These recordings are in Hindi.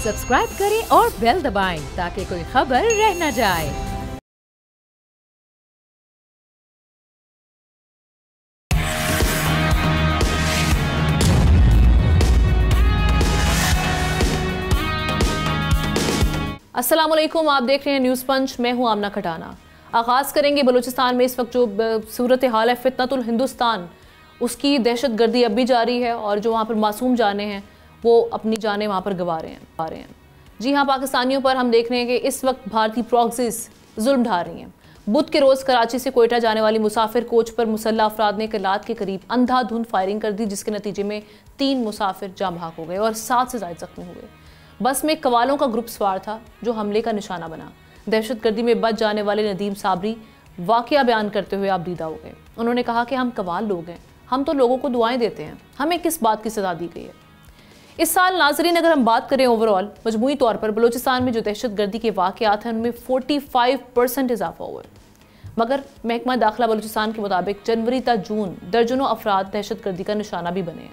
सब्सक्राइब करें और बेल दबाएं ताकि कोई खबर रह न जाए। अस्सलाम वालेकुम, आप देख रहे हैं न्यूज़ पंच। मैं हूं आमना खटाना। आगाज़ करेंगे बलूचिस्तान में इस वक्त जो सूरत हाल है, फितनतुल हिंदुस्तान, उसकी दहशत गर्दी अब भी जारी है और जो वहाँ पर मासूम जाने हैं वो अपनी जानें वहाँ पर गंवा रहे हैं। जी हाँ, पाकिस्तानियों पर हम देख रहे हैं कि इस वक्त भारतीय प्रॉक्सीज जुल्म ढा रही हैं। बुध के रोज़ कराची से कोयटा जाने वाली मुसाफिर कोच पर मुसल्लह अफराद ने कलात के करीब अंधाधुंध फायरिंग कर दी, जिसके नतीजे में 3 मुसाफिर जाँ भाग हो गए और 7 से ज़ायद जख्मी हुए। बस में कवालों का ग्रुप सवार था जो हमले का निशाना बना। दहशत गर्दी में बच जाने वाले नदीम साबरी वाकया बयान करते हुए आबदीदा हो गए। उन्होंने कहा कि हम कवाल लोग हैं, हम तो लोगों को दुआएं देते हैं, हमें किस बात की सजा दी गई है। इस साल नाजरीन अगर हम बात करें ओवरऑल मजमूई तौर पर बलूचिस्तान में जो दहशत गर्दी के वाक़यात हैं उनमें 45% इजाफा हुआ है। मगर महकमा दाखिला बलूचिस्तान के मुताबिक जनवरी तक जून दर्जनों अफराद दहशत गर्दी का निशाना भी बने हैं।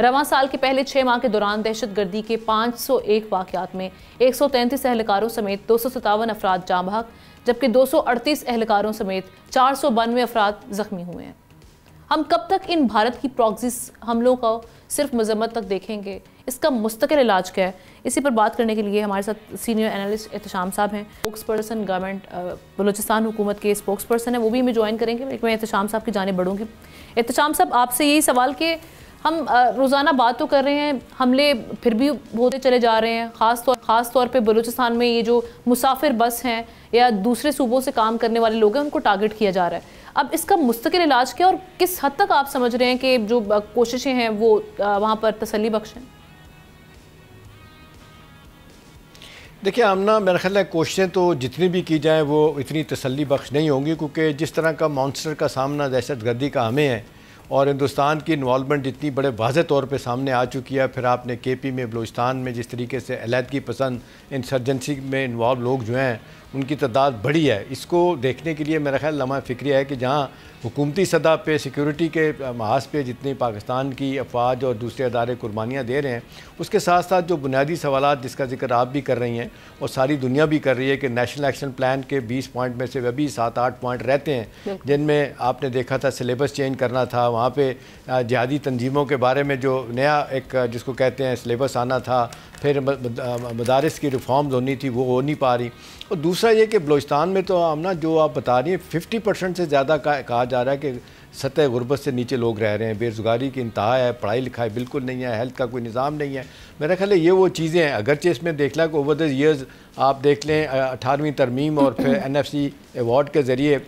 रवां साल के पहले 6 माह के दौरान दहशत गर्दी के 501 वाक़यात में 133 एहलकारों समेत 257 अफराद जाँ भाग, जबकि 238 एहलकारों समेत 492 अफराद जख्मी हुए हैं। हम कब तक इन भारत की प्रॉक्सीज हमलों को सिर्फ मजम्मत तक देखेंगे? इसका मुस्तकिल इलाज क्या है? इसी पर बात करने के लिए हमारे साथ सीनियर एनालिस्ट एहतशाम साहब हैं, स्पोक्स पर्सन गवर्नमेंट बलूचिस्तान हुकूमत के स्पोक्स पर्सन है, वो भी हमें ज्वाइन करेंगे। मैं एहतशाम साहब की जाने बढ़ूँगी। एहतशाम साहब, आपसे यही सवाल कि हम रोज़ाना बात तो कर रहे हैं, हमले फिर भी होते चले जा रहे हैं। ख़ास तौर पे बलूचिस्तान में ये जो मुसाफिर बस हैं या दूसरे सूबों से काम करने वाले लोग हैं उनको टारगेट किया जा रहा है। अब इसका मुस्तकिल इलाज क्या और किस हद तक आप समझ रहे हैं कि जो कोशिशें हैं वो वहाँ पर तसल्ली बख्श हैं? देखिए आमना, मेरा ख्याल है कोशिशें तो जितनी भी की जाएँ वो इतनी तसल्ली बख्श नहीं होंगी, क्योंकि जिस तरह का मॉन्स्टर का सामना दहशत गर्दी का हमें है और हिंदुस्तान की इन्वॉल्वमेंट जितनी बड़े वाज़ेह तौर पे सामने आ चुकी है, फिर आपने केपी में बलूचिस्तान में जिस तरीके से अलहदगी पसंद इंसर्जेंसी में इन्वॉल्व लोग जो हैं उनकी तादाद बढ़ी है, इसको देखने के लिए मेरा ख्याल लम्हा फ़िक्री है कि जहाँ हुकूमती सतह पे सिक्योरिटी के महाज पे जितनी पाकिस्तान की अफवाज और दूसरे अदारे कुर्बानियाँ दे रहे हैं, उसके साथ साथ जो बुनियादी सवालात जिसका जिक्र आप भी कर रही हैं और सारी दुनिया भी कर रही है कि नेशनल एक्शन प्लान के 20 पॉइंट में से अभी 7-8 पॉइंट रहते हैं जिनमें आपने देखा था सिलेबस चेंज करना था, वहाँ पे जिहादी तंजीमों के बारे में जो नया एक जिसको कहते हैं सिलेबस आना था, फिर मदारिस की रिफॉर्म्स होनी थी वो हो नहीं पा रही। और दूसरा ये कि बलूचिस्तान में तो आमना जो आप बता रही हैं 50% से ज़्यादा कहा जा रहा है कि सतह गुर्बत से नीचे लोग रह रहे हैं, बेरोज़गारी की इंतहा है, पढ़ाई लिखाई बिल्कुल नहीं है, हेल्थ का कोई निज़ाम नहीं है। मेरा ख्याल है ये वो चीज़ें हैं। अगरचे इसमें देख लें कि ओवर द ईयर्स आप देख लें 18वीं तरमीम और फिर NFC अवार्ड के ज़रिए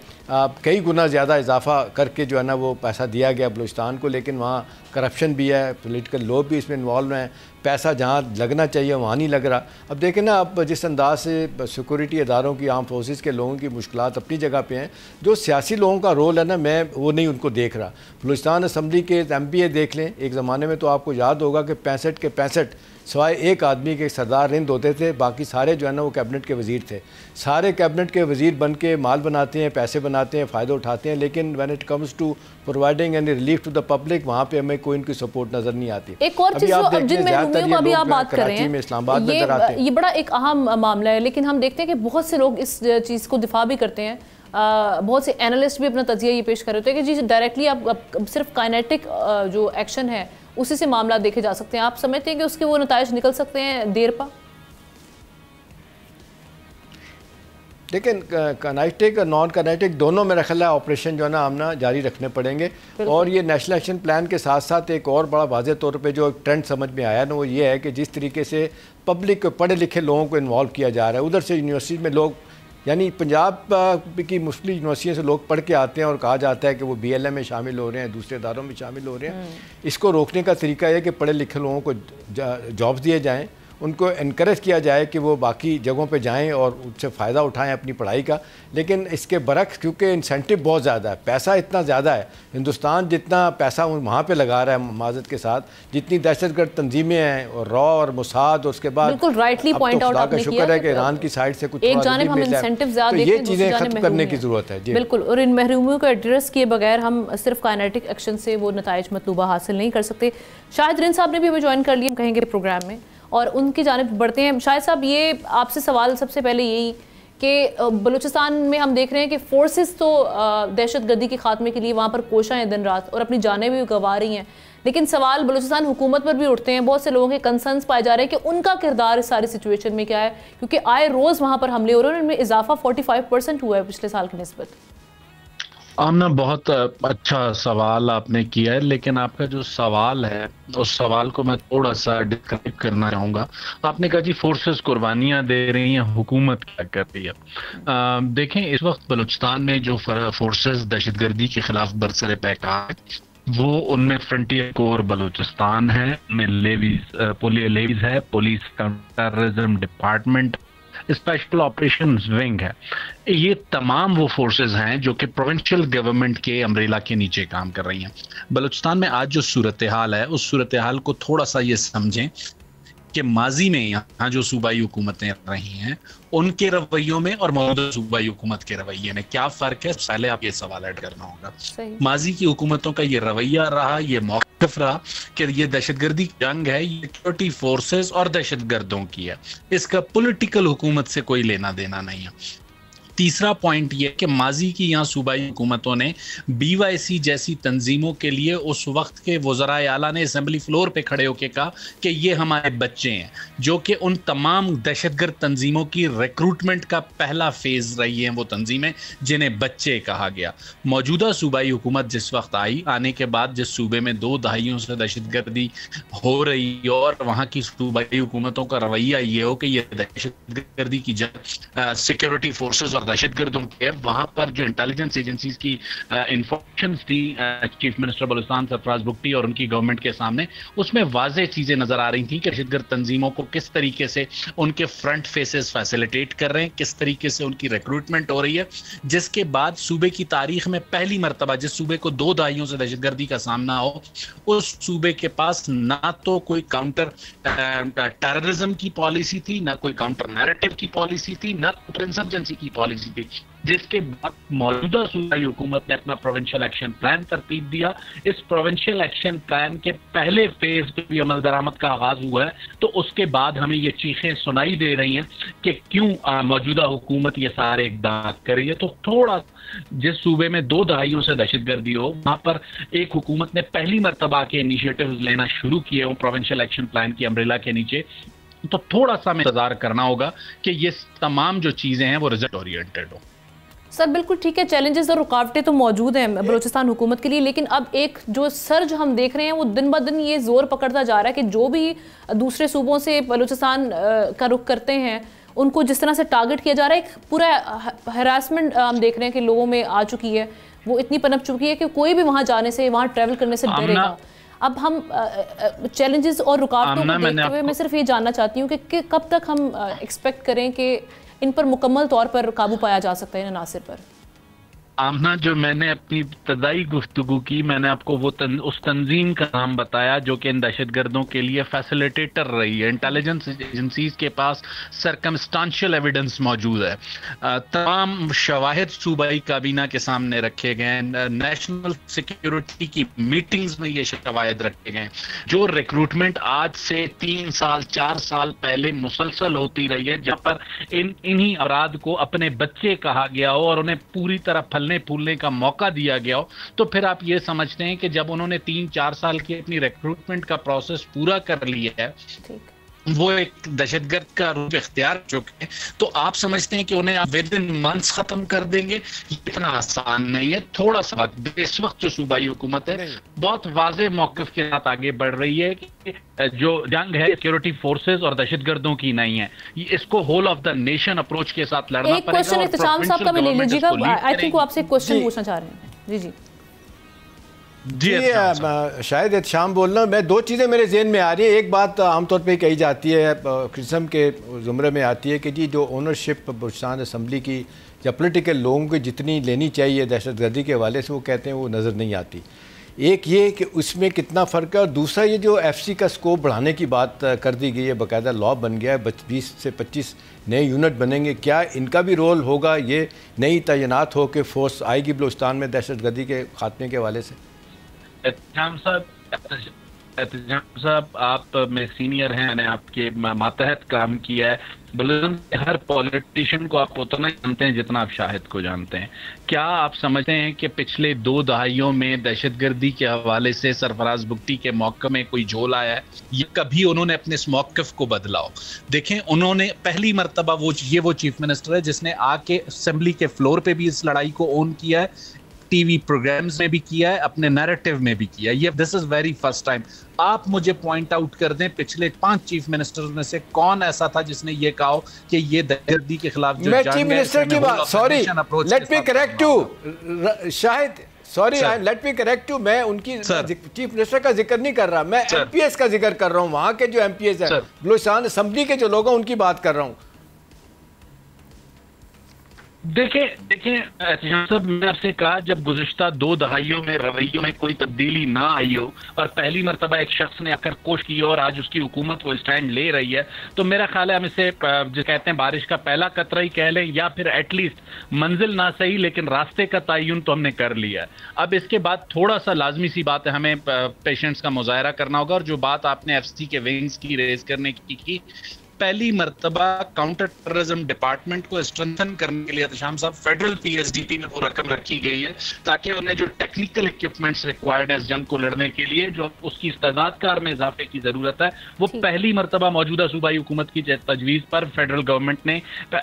कई गुना ज़्यादा इजाफा करके जो है ना वो पैसा दिया गया बलूचिस्तान को, लेकिन वहाँ करप्शन भी है, पॉलिटिकल लोग भी इसमें इन्वॉल्व हैं, पैसा जहाँ लगना चाहिए वहाँ नहीं लग रहा। अब देखें ना, अब जिस अंदाज से सिक्योरिटी अदारों की, आर्म फोर्सेस के लोगों की मुश्किलात अपनी जगह पे हैं, जो सियासी लोगों का रोल है ना, मैं वो नहीं उनको देख रहा। बलूचिस्तान असम्बली के MPA देख लें, एक ज़माने में तो आपको याद होगा कि 65 के 65 सिवाय एक आदमी के सरदार रिंद होते थे, बाकी सारे जो है ना वो कैबिनेट के वज़ीर थे। सारे कैबिनेट के वज़ीर बन के माल बनाते हैं, पैसे बनाते हैं, फ़ायदा उठाते हैं, लेकिन when it comes to providing any relief to the public वहाँ पे हमें कोई इनकी सपोर्ट नज़र नहीं आती। एक और चीज़ अभी आप बात कर रहे हैं, इस्लामाबाद नजर आते हैं, ये बड़ा एक अहम मामला है, लेकिन हम देखते हैं कि बहुत से लोग इस चीज़ को दिफा भी करते हैं। बहुत से एनालिस्ट भी अपना तजिया ये पेश कर रहे थे कि जी डायरेक्टली आप सिर्फ काइनेटिक जो एक्शन है उसी से मामला देखे जा सकते हैं। आप समझते हैं कि उसके वो नताइज निकल सकते हैं देर पा? लेकिन काइनेटिक और नॉन काइनेटिक दोनों मेरा ख्याल है ऑपरेशन जो है ना हमने जारी रखने पड़ेंगे। और ये नेशनल एक्शन प्लान के साथ साथ एक और बड़ा वाज़ेह तौर पे जो ट्रेंड समझ में आया ना वो ये है कि जिस तरीके से पब्लिक पढ़े लिखे लोगों को इन्वॉल्व किया जा रहा है, उधर से यूनिवर्सिटी में लोग, यानी पंजाब की मुख्तलिफ यूनिवर्सिटियों से लोग पढ़ के आते हैं और कहा जाता है कि वो BLM में शामिल हो रहे हैं, दूसरे इदारों में शामिल हो रहे हैं। इसको रोकने का तरीका यह है कि पढ़े लिखे लोगों को जॉब्स दिए जाएँ, उनको इनकरेज किया जाए कि वो बाकी जगहों पे जाएं और उससे फ़ायदा उठाएं अपनी पढ़ाई का। लेकिन इसके बरक्स क्योंकि इंसेंटिव बहुत ज़्यादा है, पैसा इतना ज़्यादा है, हिंदुस्तान जितना पैसा वहाँ पे लगा रहा है माजत के साथ, जितनी दहशतगर्द तंजीमें हैं और रॉ और मुसाद, उसके बाद बिल्कुल राइटली पॉइंट आउट आपने किया शुक्र है कि ईरान की साइड से कुछ एक जानिब हम इंसेंटिव ज़्यादा देते हैं, ये चीज़ें खत्म करने की ज़रूरत है। बिल्कुल, और इन महरूमियों को एड्रेस किए बगैर हम सिर्फ काइनेटिक एक्शन से वो नताइज मतलूबा हासिल नहीं कर सकते। शाहिद रिंद साहब ने भी हमें ज्वाइन कर लिया, कहेंगे प्रोग्राम में, और उनकी जानिब बढ़ते हैं। शाहिद साहब, ये आपसे सवाल सबसे पहले यही कि बलूचिस्तान में हम देख रहे हैं कि फोर्सेस तो दहशतगर्दी के खात्मे के लिए वहाँ पर कोशा हैं दिन रात और अपनी जानें भी गंवा रही हैं, लेकिन सवाल बलूचिस्तान हुकूमत पर भी उठते हैं। बहुत से लोगों के कंसर्न्स पाए जा रहे हैं कि उनका किरदार इस सारी सिचुएशन में क्या है, क्योंकि आए रोज़ वहाँ पर हमले हो रहे हैं, उनमें इजाफा 45% हुआ है पिछले साल की निस्बत। आमना, बहुत अच्छा सवाल आपने किया है, लेकिन आपका जो सवाल है उस सवाल को मैं थोड़ा सा डिस्क्राइब करना चाहूँगा। आपने कहा जी फोर्सेस कुर्बानियाँ दे रही हैं, हुकूमत क्या कर रही है। देखें, इस वक्त बलूचिस्तान में जो फोर्सेस दहशतगर्दी के खिलाफ बरसरे पैकार वो उनमें फ्रंटियर कोर बलूचिस्तान है, में लेवीज है, police counter terrorism department, special operations wing है। ये तमाम वो फोर्सेस हैं जो कि प्रोविंशियल गवर्नमेंट के अम्ब्रेला के नीचे काम कर रही हैं। बलूचिस्तान में आज जो सूरत हाल है उस सूरत हाल को थोड़ा सा ये समझें कि माजी में यहाँ जो सूबाई हुकूमतें रही हैं उनके रवैयों में और मौजूदा सूबाई हुकूमत के रवैये में क्या फ़र्क है, पहले आप ये सवाल ऐड करना होगा। माजी की हुकूमतों का ये रवैया रहा, ये मौक़िफ़ रहा कि ये दहशतगर्दी जंग है, ये सिक्योरिटी फोर्सेस और दहशतगर्दों की है, इसका पॉलिटिकल हुकूमत से कोई लेना देना नहीं है। तीसरा पॉइंट ये कि माजी की यहाँ सूबाई हुकूमतों ने BYC जैसी तंजीमों के लिए उस वक्त के वज़राए आला ने असेंबली फ्लोर पे खड़े होकर कहा कि ये हमारे बच्चे हैं, जो कि उन तमाम दहशतगर्द तंजीमों की रिक्रूटमेंट का पहला फेज़ रही हैं वो तंजीमें जिन्हें बच्चे कहा गया। मौजूदा सूबाई हुकूमत जिस वक्त आई, आने के बाद जिस सूबे में 2 दहाइयों से दहशतगर्दी हो रही और वहाँ की सूबाई हुकूमतों का रवैया ये हो कि ये दहशतगर्दी की जंग सिक्योरिटी फोर्सेज और दहशतगर्दों के, वहां पर जो इंटेलिजेंस एजेंसीज की इंफॉर्मेशन थी चीफ मिनिस्टर बलूचिस्तान सरफराज बुगटी और उनकी गवर्नमेंट के सामने, उसमें वाज़ेह चीजें नजर आ रही थी कि दहशतगर्द तंजीमों को किस तरीके से उनके फ्रंट फेसेस फैसिलिटेट कर रहे हैं, किस तरीके से उनकी रिक्रूटमेंट हो रही है, जिसके बाद सूबे की तारीख में पहली मरतबा जिस सूबे को 2 दहाइयों से दहशतगर्दी का सामना हो, उस सूबे के पास ना तो कोई काउंटर टेररिज्म की पॉलिसी थी, ना कोई काउंटर नैरेटिव की पॉलिसी थी, ना इंसर्जेंसी की पॉलिसी थी, जिसके बाद मौजूदा सूबाई हुकूमत ने अपना प्रोविंशियल एक्शन प्लान तरतीब दिया। इस प्रोविंशियल एक्शन प्लान के पहले फेज पे भी अमल दरामद का आगाज हुआ है, तो उसके बाद हमें ये चीखें सुनाई दे रही हैं कि क्यों मौजूदा हुकूमत ये सारे इक़दाम कर रही है। तो थोड़ा जिस सूबे में 2 दहाइयों से दहशतगर्दी हो, वहां पर एक हुकूमत ने पहली मरतबा के इनिशिएटिव लेना शुरू किए हो प्रोविंशियल एक्शन प्लान की अम्ब्रेला के नीचे, तो थोड़ा सा हमें इंतजार करना होगा कि ये तमाम जो चीजें हैं वो रिजल्ट ओरिएंटेड हो। सर बिल्कुल ठीक है, चैलेंजेस और रुकावटें तो मौजूद हैं बलूचिस्तान हुकूमत के लिए, लेकिन अब एक जो सर्ज हम देख रहे हैं वो दिन ब दिन ये जोर पकड़ता जा रहा है कि जो भी दूसरे सूबों से बलूचिस्तान का रुख करते हैं उनको जिस तरह से टारगेट किया जा रहा है, एक पूरा हरासमेंट हम देख रहे हैं कि लोगों में आ चुकी है, वो इतनी पनप चुकी है कि कोई भी वहाँ जाने से, वहाँ ट्रैवल करने से डरेगा। अब हम चैलेंजेस और रुकावटों को देखते हुए मैं सिर्फ ये जानना चाहती हूँ कि कब तक हम एक्सपेक्ट करें कि इन पर मुकम्मल तौर पर काबू पाया जा सकता है इन अनासिर पर। आमना, जो मैंने अपनी इब्तदाई गुफ्तगू की, मैंने आपको वो उस तंजीम का नाम बताया जो कि इन दहशतगर्दों के लिए फैसिलिटेटर रही है। इंटेलिजेंस एजेंसीज के पास सरकमस्टांशियल एविडेंस मौजूद है, तमाम शवाहिद सूबाई काबीना के सामने रखे गए, नेशनल सिक्योरिटी की मीटिंग्स में ये शवाहिद रखे गए। जो रिक्रूटमेंट आज से 3 साल 4 साल पहले मुसलसल होती रही है, जहाँ पर इन्हीं अफराद को अपने बच्चे कहा गया हो और उन्हें पूरी तरह फूलने का मौका दिया गया हो, तो फिर आप ये समझते हैं कि जब उन्होंने 3-4 साल की अपनी रिक्रूटमेंट का प्रोसेस पूरा कर लिया है, वो एक दहशतगर्द का रूप इख्तियार चुके हैं, तो आप समझते हैं कि उन्हें आप विद इन मंथ्स खत्म कर देंगे? इतना आसान नहीं है, थोड़ा सा वक्त। इस वक्त जो सूबाई हुकूमत है बहुत वाज़े मौक़िफ़ के साथ आगे बढ़ रही है कि जो जंग है सिक्योरिटी फोर्सेस और दहशतगर्दों की नहीं है, इसको whole of the nation approach के साथ लड़ना पड़ेगा। एक क्वेश्चन इत्तेशाम साहब का मैं ले लीजिएगा, आई थिंक वो आपसे क्वेश्चन पूछना चाह रहे हैं। जी शायद एहतशाम बोलना, मैं 2 चीज़ें मेरे जहन में आ रही है। एक बात आमतौर पे कही जाती है, क्रिटिसिज्म के ज़ुमरे में आती है कि जी जो ओनरशिप बलूचिस्तान असम्बली की या पॉलिटिकल लोगों की जितनी लेनी चाहिए दहशतगर्दी के हवाले से, वो कहते हैं वो नज़र नहीं आती। एक ये कि उसमें कितना फ़र्क है, और दूसरा ये जो FC का स्कोप बढ़ाने की बात कर दी गई है, बाकायदा लॉ बन गया है, 20 से 25 नए यूनिट बनेंगे, क्या इनका भी रोल होगा? ये नई तैनात हो के फोर्स आएगी बलूचिस्तान में दहशतगर्दी के खात्मे के हवाले से? साहब आप में सीनियर हैं, मैंने आपके मातहत काम किया है। बलूचिस्तान हर पॉलिटिशियन को आप उतना ही जानते हैं जितना आप शाहिद को जानते हैं। क्या आप समझते हैं कि पिछले 2 दहाइयों में दहशतगर्दी के हवाले से सरफराज भुट्टी के मौक़े में कोई झोल आया है, ये कभी उन्होंने अपने इस मौक़िफ़ को बदला हो? देखें, उन्होंने पहली मरतबा वो चीफ मिनिस्टर है जिसने आके असेंबली के फ्लोर पे भी इस लड़ाई को ओन किया है, टीवी प्रोग्राम्स में भी किया है, अपने नैरेटिव में भी किया है। ये this is very first time. आप मुझे पॉइंट आउट कर दें पिछले 5 चीफ मिनिस्टर्स में से कौन ऐसा था जिसने ये कहा कि ये दहशतगर्दी के खिलाफ जो मैं चीफ मिनिस्टर की बात, sorry let me correct you Shahid, sorry let me correct you, मैं उनकी चीफ मिनिस्टर का जिक्र नहीं कर रहा, मैं एमपीएस का जिक्र कर रहा हूँ। वहां के जो एमपीएस है, बलूचिस्तान असेंबली के जो लोग हैं, उनकी बात कर रहा हूँ। देखें साहब, मैं आपसे कहा जब गुज़िश्ता 2 दहाइयों में रवैयों में कोई तब्दीली ना आई हो और पहली मरतबा एक शख्स ने आकर कोशिश की और आज उसकी हुकूमत वो स्टैंड ले रही है, तो मेरा ख्याल है हम इसे जो कहते हैं बारिश का पहला कतरा ही कह लें, या फिर एटलीस्ट मंजिल ना सही लेकिन रास्ते का तयन तो हमने कर लिया है। अब इसके बाद थोड़ा सा लाजमी सी बात है, हमें पेशेंट्स का मुजाहरा करना होगा। और जो बात आपने एफसी के विंग्स की रेज करने की, पहली मर्तबा काउंटर टेररिज्म डिपार्टमेंट को स्ट्रेंथन करने के लिए एहतशाम साहब फेडरल पीएसडीपी में वो रकम रखी गई है ताकि उन्हें जो टेक्निकल इक्विपमेंट्स रिक्वायर्ड है इस जंग को लड़ने के लिए, जो उसकी इस्तेदादकार में इजाफे की जरूरत है, वो पहली मर्तबा मौजूदा सूबाई हुकूमत की तजवीज पर फेडरल गवर्नमेंट ने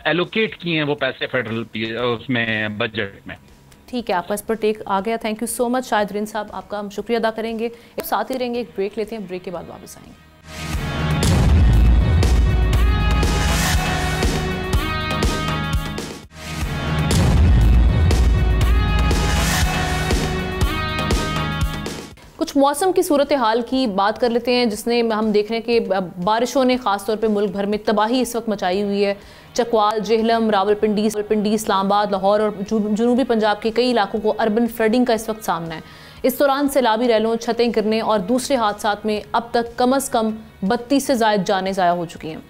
एलोकेट किए हैं वो पैसे फेडरल उसमें बजट में। ठीक है, आपका इस पर टेक आ गया। Thank you so much Shahid साहब, आपका हम शुक्रिया अदा करेंगे। साथ ही रहेंगे, एक ब्रेक लेते हैं, ब्रेक के बाद वापस आएंगे। कुछ मौसम की सूरत हाल की बात कर लेते हैं, जिसने हम देख रहे हैं कि बारिशों ने खासतौर पे मुल्क भर में तबाही इस वक्त मचाई हुई है। चकवाल, जेहलम, रावलपिंडी, इस्लामाबाद, लाहौर और जनूबी पंजाब के कई इलाकों को अर्बन फ्लडिंग का इस वक्त सामना है। इस दौरान सैलाबी रैलों, छतें गिरने और दूसरे हादसात में अब तक कम से कम 32 से ज़ायद जानें ज़ाया हो चुकी हैं।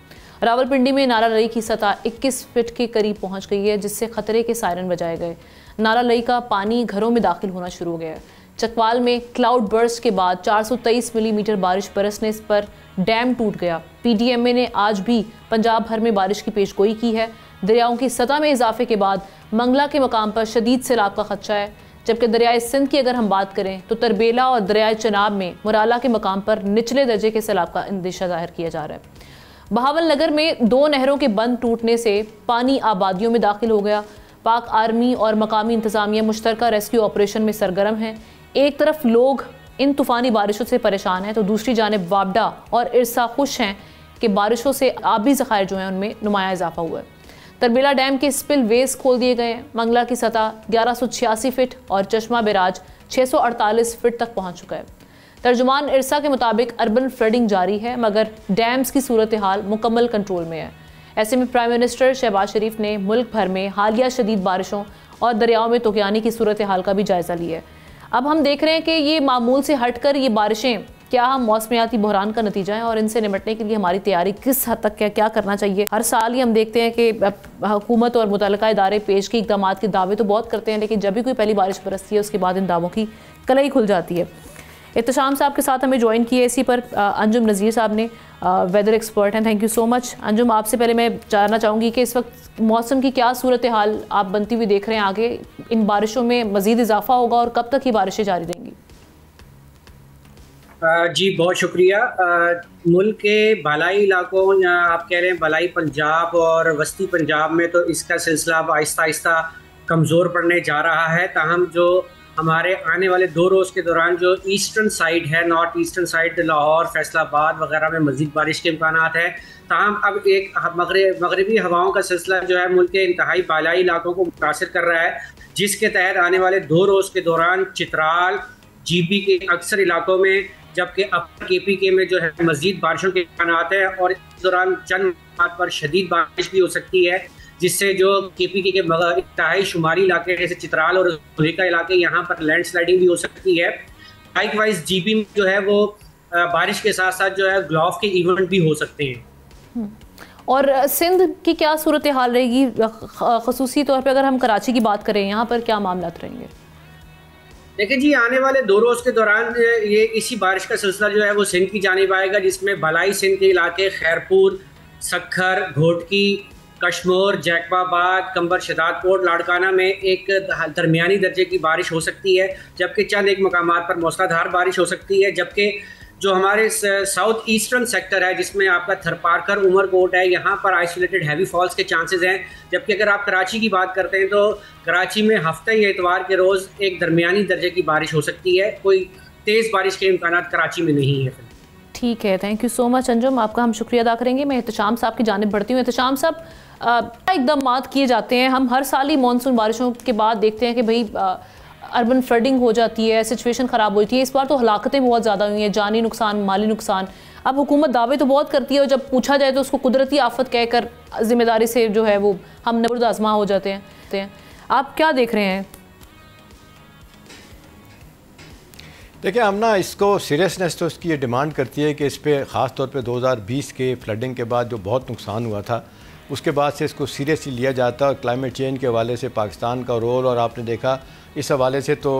रावलपिंडी में नाला लई की सतह 21 फीट के करीब पहुँच गई है, जिससे खतरे के सायरन बजाए गए। नाला लई का पानी घरों में दाखिल होना शुरू हो गया है। चकवाल में क्लाउड बर्स्ट के बाद 423 मिलीमीटर बारिश बरसने पर डैम टूट गया। पीडीएमए ने आज भी पंजाब भर में बारिश की पेशगोई की है। दरियाओं की सतह में इजाफे के बाद मंगला के मकाम पर शदीद सैलाब का खदशा है, जबकि दरियाए सिंध की अगर हम बात करें तो तरबेला और दरियाए चनाब में मुराला के मकाम पर निचले दर्जे के सैलाब का अंदेशा जाहिर किया जा रहा है। बहावल नगर में 2 नहरों के बंद टूटने से पानी आबादियों में दाखिल हो गया। पाक आर्मी और मकामी इंतजामिया मुश्तरका रेस्क्यू ऑपरेशन में सरगर्म हैं। एक तरफ लोग इन तूफ़ानी बारिशों से परेशान हैं, तो दूसरी जानिब वापडा और इरसा खुश हैं कि बारिशों से आबी ज़खायर जो हैं उनमें नुमाया इजाफा हुआ है। तरबेला डैम के स्पिल वेज खोल दिए गए हैं। मंगला की सतह 1186 फीट और चश्मा बैराज 648 फीट तक पहुँच चुका है। तर्जुमान इरसा के मुताबिक अर्बन फ्लडिंग जारी है, मगर डैम्स की सूरत हाल मुकम्मल कंट्रोल में है। ऐसे में प्राइम मिनिस्टर शहबाज शरीफ ने मुल्क भर में हालिया शदीद बारिशों और दरियाओं में तुग़यानी की सूरत हाल का भी जायज़ा लिया है। अब हम देख रहे हैं कि ये मामूल से हटकर ये बारिशें क्या हम मौसमियाती बहरान का नतीजा है और इनसे निपटने के लिए हमारी तैयारी किस हद तक क्या करना चाहिए। हर साल ही हम देखते हैं कि हुकूमत और मुतल्लिका इदारे पेश की इक़दाम के दावे तो बहुत करते हैं, लेकिन जब भी कोई पहली बारिश बरसती है उसके बाद इन दावों की कलाई खुल जाती है। एहतशाम साहब के साथ हमें ज्वाइन किए इसी पर अंजुम नज़ीर साहब ने, वेदर एक्सपर्ट हैं। Thank you so much Anjum. आपसे पहले मैं जानना चाहूँगी कि इस वक्त मौसम की क्या सूरत हाल आप बनती हुई देख रहे हैं, आगे इन बारिशों में मज़ीद इजाफा होगा और कब तक ही बारिशें जारी रहेंगी? जी बहुत शुक्रिया। मुल्क के बालाई इलाकों, आप कह रहे हैं बालाई पंजाब और वस्ती पंजाब में, तो इसका सिलसिला अब आहिस्ता आहिस्ता कमज़ोर पड़ने जा रहा है। ताहम जो हमारे आने वाले 2 रोज़ के दौरान जो ईस्टर्न साइड है, north eastern side Lahore, Faisalabad वगैरह में मज़ीद बारिश के इम्कानात हैं। ताहम अब एक मगरबी हवाओं का सिलसिला जो है मुल्क के इंतहाई बालाई इलाकों को मुतासिर कर रहा है, जिसके तहत आने वाले 2 रोज़ के दौरान चित्राल, जीबी के अक्सर इलाकों में, जबकि अपर KPK में जो है मज़ीद बारिशों के इम्कानात हैं और इस दौरान चंद मकामात पर शदीद बारिश भी हो सकती है, जिससे जो KPK के इंतहाई शुमारी इलाके जैसे चित्राल और का इलाके, यहाँ पर लैंड स्लाइडिंग भी हो सकती है। लाइकवाइज GB में जो है वो बारिश के साथ साथ जो है ग्लॉफ के इवेंट भी हो सकते हैं। और सिंध की क्या सूरत हाल रहेगी, ख़ुसूसी तौर पे अगर हम कराची की बात करें, यहाँ पर क्या मामला रहेंगे? देखिए जी, आने वाले 2 रोज़ के दौरान ये इसी बारिश का सिलसिला जो है वो सिंध की जानिब आएगा, जिसमें भलाई सिंध के इलाके खैरपुर, सखर, घोटकी, कश्मोर, जैकबाबाद, कंबर शदादकोट, लाड़काना में एक दरमियानी दर्जे की बारिश हो सकती है, जबकि चंद एक मकामात पर मूसलाधार बारिश हो सकती है। जबकि जो हमारे साउथ ईस्टर्न सेक्टर है, जिसमें आपका थरपारकर, उमरकोट है, यहाँ पर आइसोलेटेड हैवी फॉल्स के चांसेस हैं। जबकि अगर आप कराची की बात करते हैं तो कराची में हफ्ते या इतवार के रोज़ एक दरमियानी दर्जे की बारिश हो सकती है, कोई तेज़ बारिश के इम्कान कराची में नहीं है। ठीक है, thank you so much Anjum, आपका हम शुक्रिया अदा करेंगे। मैं एहतशाम साहब की जानिब बढ़ती हूँ। एहतशाम साहब, इक़दाम किए जाते हैं, हम हर साल ही मानसून बारिशों के बाद देखते हैं कि भाई अर्बन फ्लडिंग हो जाती है, सिचुएशन ख़राब होती है। इस बार तो हलाकतें बहुत ज़्यादा हुई हैं, जानी नुकसान, माली नुकसान। अब हुकूमत दावे तो बहुत करती है और जब पूछा जाए तो उसको कुदरती आफत कहकर ज़िम्मेदारी से जो है वो हम नबर्द आज़मा हो जाते हैं। आप क्या देख रहे हैं? देखिए, हम ना इसको सीरियसनेस तो इसकी ये डिमांड करती है कि इस पर ख़ास तौर पे 2020 के फ्लडिंग के बाद जो बहुत नुकसान हुआ था, उसके बाद से इसको सीरियसली लिया जाता है। और क्लाइमेट चेंज के हवाले से पाकिस्तान का रोल, और आपने देखा इस हवाले से तो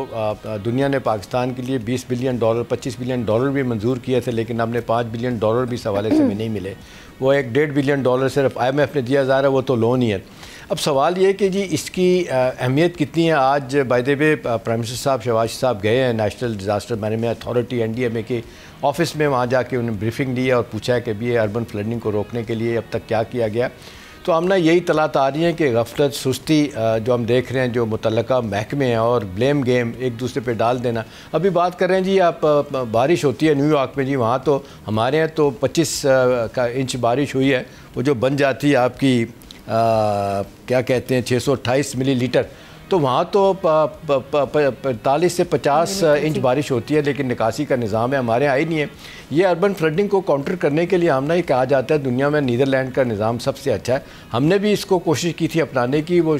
दुनिया ने पाकिस्तान के लिए $20 बिलियन, $25 बिलियन भी मंजूर किए थे, लेकिन हमने $5 बिलियन भी इस हवाले से हमें नहीं मिले। वो एक $1.5 बिलियन सिर्फ IMF ने दिया जा रहा है, वो तो लोन ही है। अब सवाल ये कि जी इसकी अहमियत कितनी है। आज by the way prime minister साहब शहबाज साहब गए हैं national disaster management authority NDMA के ऑफिस में, वहाँ जाके उन्हें ब्रीफिंग दी है और पूछा है कि भी अर्बन फ्लडिंग को रोकने के लिए अब तक क्या किया गया। तो हम ना यही तलात आ रही है कि गफलत, सुस्ती जो हम देख रहे हैं, जो मुतल्लका महकमे हैं, और ब्लेम गेम एक दूसरे पे डाल देना। अभी बात कर रहे हैं जी, आप बारिश होती है न्यूयॉर्क में जी, वहाँ तो हमारे यहाँ तो 25 इंच बारिश हुई है, वो जो बन जाती है आपकी क्या कहते हैं 628 मिलीलीटर, तो वहाँ तो 45 से 50 इंच बारिश होती है, लेकिन निकासी का निज़ाम है हमारे यहाँ ही नहीं है। ये अर्बन फ्लडिंग को काउंटर करने के लिए हमने ही कहा जाता है दुनिया में नीदरलैंड का निज़ाम सबसे अच्छा है। हमने भी इसको कोशिश की थी अपनाने की, वो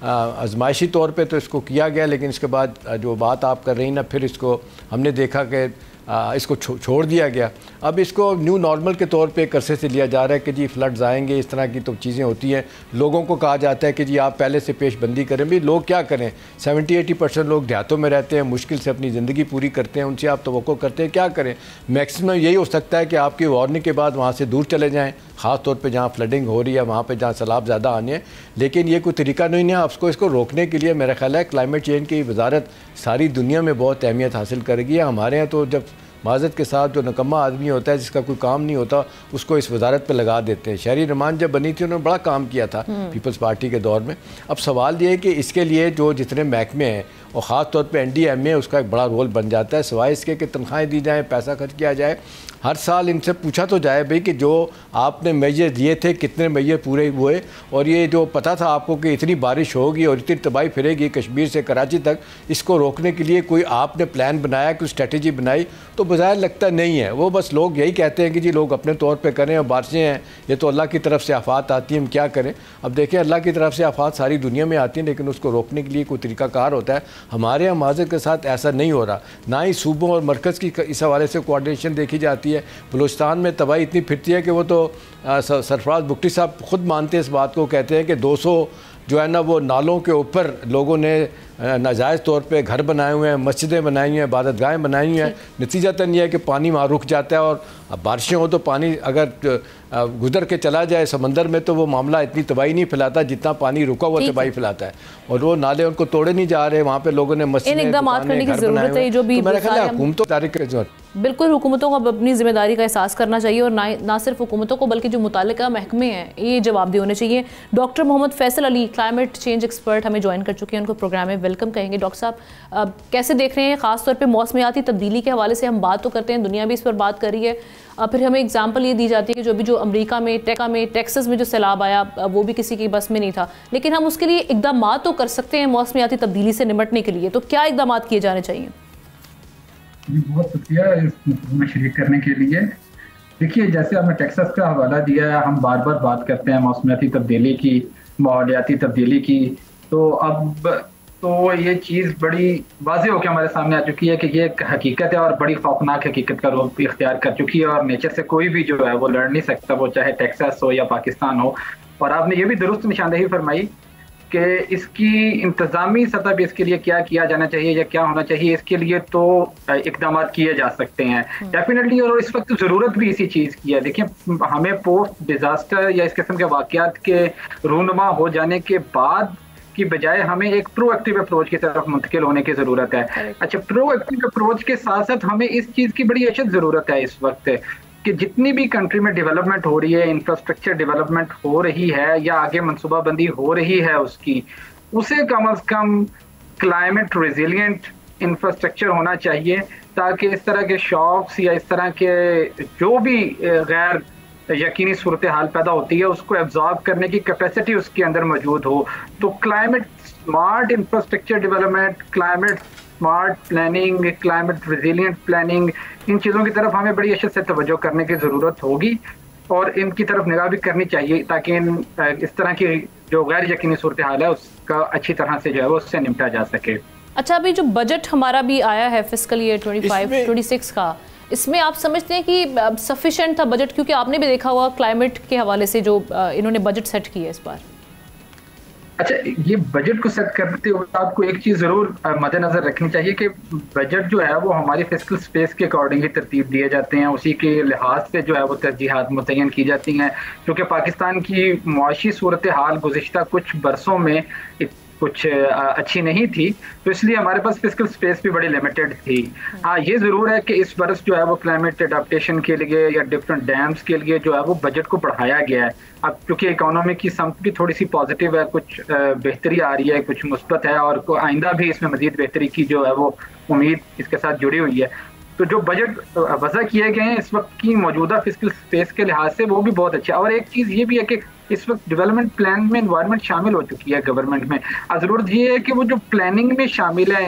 आजमाइशी तौर पे तो इसको किया गया, लेकिन इसके बाद जो बात आप कर रही ना, फिर इसको हमने देखा कि इसको छोड़ दिया गया। अब इसको न्यू नॉर्मल के तौर पे एक अरसे से लिया जा रहा है कि जी फ्लड्स आएंगे, इस तरह की तो चीज़ें होती हैं। लोगों को कहा जाता है कि जी आप पहले से पेशबंदी करें। भाई लोग क्या करें, 70-80% लोग देहातों में रहते हैं, मुश्किल से अपनी ज़िंदगी पूरी करते हैं, उनसे आप तवक्को करते हैं, क्या करें। मैक्सिमम यही हो सकता है कि आपकी वार्निंग के बाद वहाँ से दूर चले जाएँ, ख़ास तौर पर जहाँ फ्लडिंग हो रही है, वहाँ पर जहाँ सैलाब ज़्यादा आने हैं। लेकिन ये कोई तरीका नहीं है। आपको इसको रोकने के लिए मेरा ख्याल है क्लाइमेट चेंज की वजारत सारी दुनिया में बहुत अहमियत हासिल करेगी। हमारे यहाँ तो जब माज़रत के साथ जो नकम्मा आदमी होता है, जिसका कोई काम नहीं होता, उसको इस वजारत पे लगा देते हैं। शहरी रहमान जब बनी थी उन्होंने बड़ा काम किया था पीपल्स पार्टी के दौर में। अब सवाल ये है कि इसके लिए जो जितने महकमे हैं और ख़ास तौर पे NDMA, उसका एक बड़ा रोल बन जाता है। सिवाय इसके कि तनख्वाहें दी जाएँ, पैसा खर्च किया जाए, हर साल इनसे पूछा तो जाए भाई कि जो आपने मेजर दिए थे कितने मेजर पूरे हुए, और ये जो पता था आपको कि इतनी बारिश होगी और इतनी तबाही फिरेगी कश्मीर से कराची तक, इसको रोकने के लिए कोई आपने प्लान बनाया, कोई स्ट्रेटजी बनाई? तो बज़ाहिर लगता नहीं है। वो बस लोग यही कहते हैं कि जी लोग अपने तौर पे करें, और बारिशें हैं ये तो अल्लाह की तरफ से आफात आती हैं, हम क्या करें। अब देखिए अल्लाह की तरफ से आफात सारी दुनिया में आती हैं, लेकिन उसको रोकने के लिए कोई तरीक़ाकार होता है। हमारे यहाँ माज़रत के साथ ऐसा नहीं हो रहा, ना ही सूबों और मरकज़ की इस हवाले से कोऑर्डिनेशन देखी जाती है। बलूचिस्तान में तबाही इतनी फिरती है कि वो तो सरफराज बुगटी साहब खुद मानते हैं इस बात को, कहते हैं कि 200 जो है ना वो नालों के ऊपर लोगों ने नाजायज़ तौर पे घर बनाए हुए हैं, मस्जिदें बनाई हुई हैं, इबादतगाहें बनाई हुई हैं। नतीजतन ये है कि पानी वहाँ रुक जाता है, और बारिशें हो तो पानी अगर गुजर के चला जाए समंदर में तो वो मामला इतनी तबाही नहीं फैलाता जितना पानी रुका हुआ तबाही फैलाता है। और वो नाले उनको तोड़े नहीं जा रहे, वहाँ पे लोगों ने मस्जिदें करने की ज़रूरत है। जो भी मेरा ख्याल है हुकूमतों बिल्कुल हुकूमतों को अपनी जिम्मेदारी का एहसास करना चाहिए, और ना सिर्फ हुकूमतों को बल्कि जो मुताल्लिका महकमे हैं ये जवाबदेह होने चाहिए। Doctor Mohammad Faisal Ali, climate change expert, हमें ज्वाइन कर चुके हैं, उनको प्रोग्राम में वेलकम कहेंगे। डॉक्टर साहब कैसे देख रहे हैं, ख़ासतौर पर मौसमियाती तब्दीली के हवाले से हम बात तो करते हैं, दुनिया भी इस पर बात कर रही है, फिर हमें एग्जाम्पल ये दी जाती है कि जो अमेरिका में टेक्सास में जो सैलाब आया वो भी किसी की बस में नहीं था, लेकिन हम उसके लिए इकदाम तो कर सकते हैं मौसमियाती तब्दीली से निपटने के लिए। तो क्या इकदाम किए जाने चाहिए? बहुत शुक्रिया इसमें शरीक करने के लिए। देखिए, जैसे आपने टेक्सास का हवाला दिया है, हम बार बार बात करते हैं मौसमियाती तब्दीली की, माहौलियाती तब्दीली की, तो अब तो ये चीज़ बड़ी वाज़ेह होकर हमारे सामने आ चुकी है कि ये एक हकीकत है, और बड़ी खौफनाक हकीकत का रूप इख्तियार कर चुकी है, और नेचर से कोई भी जो है वो लड़ नहीं सकता, वो चाहे टेक्सास हो या पाकिस्तान हो। और आपने ये भी दुरुस्त निशानदेही फरमाई कि इसकी इंतज़ामी सतह पे इसके लिए क्या किया जाना चाहिए या क्या होना चाहिए, इसके लिए तो इकदाम किए जा सकते हैं डेफिनेटली। और इस वक्त ज़रूरत भी इसी चीज़ की है। देखिए, हमें पोस्ट डिज़ास्टर या इस किस्म के वाक़यात के रूनुमा हो जाने के बाद की बजाय हमें एक प्रोएक्टिव अप्रोच की तरफ मुंतकिल होने की ज़रूरत है। अच्छा, प्रोएक्टिव अप्रोच के साथ साथ हमें इस चीज़ की बड़ी अशद ज़रूरत है इस वक्त कि जितनी भी कंट्री में डेवलपमेंट हो रही है, इंफ्रास्ट्रक्चर डेवलपमेंट हो रही है या आगे मनसूबाबंदी हो रही है उसकी, उसे कम अज़ कम क्लाइमेट रेजिलिएंट इंफ्रास्ट्रक्चर होना चाहिए, ताकि इस तरह के शॉक्स या इस तरह के जो भी गैर यकीनी सूरत हाल पैदा होती है उसको एब्जॉर्ब करने की कैपेसिटी उसके अंदर मौजूद हो। तो climate smart infrastructure development, climate smart planning, climate resilient planning, इन चीज़ों की तरफ हमें बड़ी अच्छे से तवज्जो करने की ज़रूरत होगी और इनकी तरफ निगाह भी करनी चाहिए, ताकि इस तरह की जो गैर यकीनी सूरत हाल है उसका अच्छी तरह से जो है वो उससे निपटा जा सके। अच्छा, अभी जो बजट हमारा भी आया है फिस्कल ईयर 25-26 का, इसमें आप समझते हैं कि सफिशिएंट था बजट? क्योंकि आपने भी देखा हुआ क्लाइमेट के हवाले से जो इन्होंने बजट सेट किया इस बार। अच्छा, ये बजट को सेट करते हुए आपको एक चीज़ ज़रूर मद्देनज़र रखनी चाहिए कि बजट जो है वो हमारी फिस्कल स्पेस के अकॉर्डिंग ही तरतीब दिए जाते हैं, उसी के लिहाज से जो है वो तरजीहात मुतय्यन की जाती हैं। क्योंकि पाकिस्तान की मुआशी सूरत हाल गुज़िश्ता कुछ बरसों में कुछ अच्छी नहीं थी, तो इसलिए हमारे पास फिस्कल स्पेस भी बड़ी लिमिटेड थी। हाँ, ये ज़रूर है कि इस बरस जो है वो क्लाइमेट अडाप्टेशन के लिए या डिफरेंट डैम्स के लिए जो है वो बजट को बढ़ाया गया है। अब क्योंकि इकोनॉमी की समत भी थोड़ी सी पॉजिटिव है, कुछ बेहतरी आ रही है, कुछ मुस्बत है और आइंदा भी इसमें मज़ीद बेहतरी की जो है वो उम्मीद इसके साथ जुड़ी हुई है। तो जो बजट वज़ा किए गए हैं इस वक्त की मौजूदा फिस्कल स्पेस के लिहाज से वो भी बहुत अच्छा है। और एक चीज़ ये भी है कि इस वक्त डेवलपमेंट प्लान में एनवायरनमेंट शामिल हो चुकी है गवर्नमेंट में। ज़रूरत ये है कि वो जो प्लानिंग में शामिल है,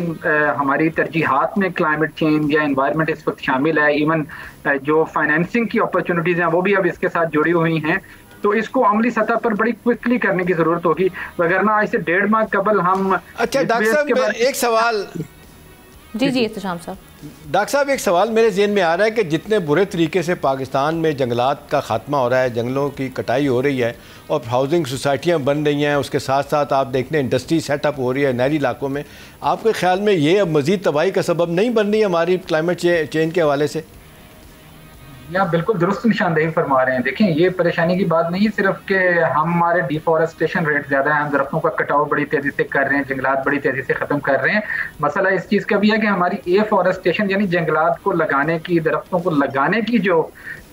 हमारी तरजीहात में क्लाइमेट चेंज या एनवायरनमेंट इस वक्त शामिल है, इवन जो फाइनेंसिंग की अपॉर्चुनिटीज़ हैं वो भी अब इसके साथ जुड़ी हुई हैं। तो इसको अमली सतह पर बड़ी क्विकली करने की ज़रूरत होगी, वगरना आज से 1.5 माह कबल हम। अच्छा डॉक्टर साहब, एक सवाल। जी इत्तेशाम साहब। डॉक्टर साहब, एक सवाल मेरे ज़हन में आ रहा है कि जितने बुरे तरीके से पाकिस्तान में जंगलात का खात्मा हो रहा है, जंगलों की कटाई हो रही है और हाउसिंग सोसाइटियाँ बन रही हैं, उसके साथ साथ आप देखते हैं इंडस्ट्री सेटअप हो रही है नहरी इलाकों में, आपके ख्याल में ये अब मज़ीद तबाही का सबब नहीं बन रही है हमारी क्लाइमेट चेंज के हवाले से? यहाँ बिल्कुल दुरुस्त निशानदेही फरमा रहे हैं। देखें, ये परेशानी की बात नहीं है सिर्फ कि हमारे डिफॉरेस्टेशन रेट ज़्यादा है, हम दरख्तों का कटाव बड़ी तेज़ी से कर रहे हैं, जंगलात बड़ी तेज़ी से ख़त्म कर रहे हैं। मसला इस चीज़ का भी है कि हमारी एफॉरेस्टेशन यानी जंगलात को लगाने की, दरख्तों को लगाने की जो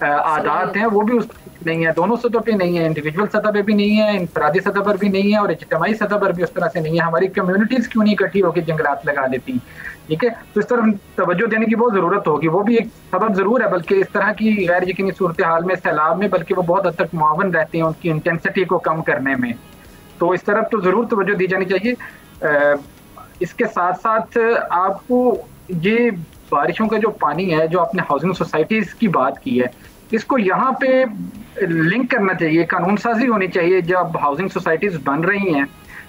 आदात हैं वो भी उस नहीं है, दोनों सतह पे नहीं है, इंडिविजुअल सतह पे भी नहीं है, इंफरादी सतह पर भी नहीं है और इज्तिमाई सतह पर भी उस तरह से नहीं है। हमारी कम्युनिटीज़ क्यों नहीं इकट्ठी होकर जंगलात लगा लेती? ठीक है, तो इस तरफ तवज्जो देने की बहुत ज़रूरत होगी। वो भी एक सबब ज़रूर है, बल्कि इस तरह की गैर यकीनी सूरत हाल में, सैलाब में, बल्कि वो बहुत हद तक मुआवन रहते हैं उनकी इंटेंसिटी को कम करने में। तो इस तरफ तो ज़रूर तवज्जो दी जानी चाहिए। इसके साथ साथ आपको ये बारिशों का जो पानी है, जो आपने हाउसिंग सोसाइटीज़ की बात की है, इसको यहाँ पे लिंक करना चाहिए, कानून साजी होनी चाहिए। जब हाउसिंग सोसाइटीज़ बन रही हैं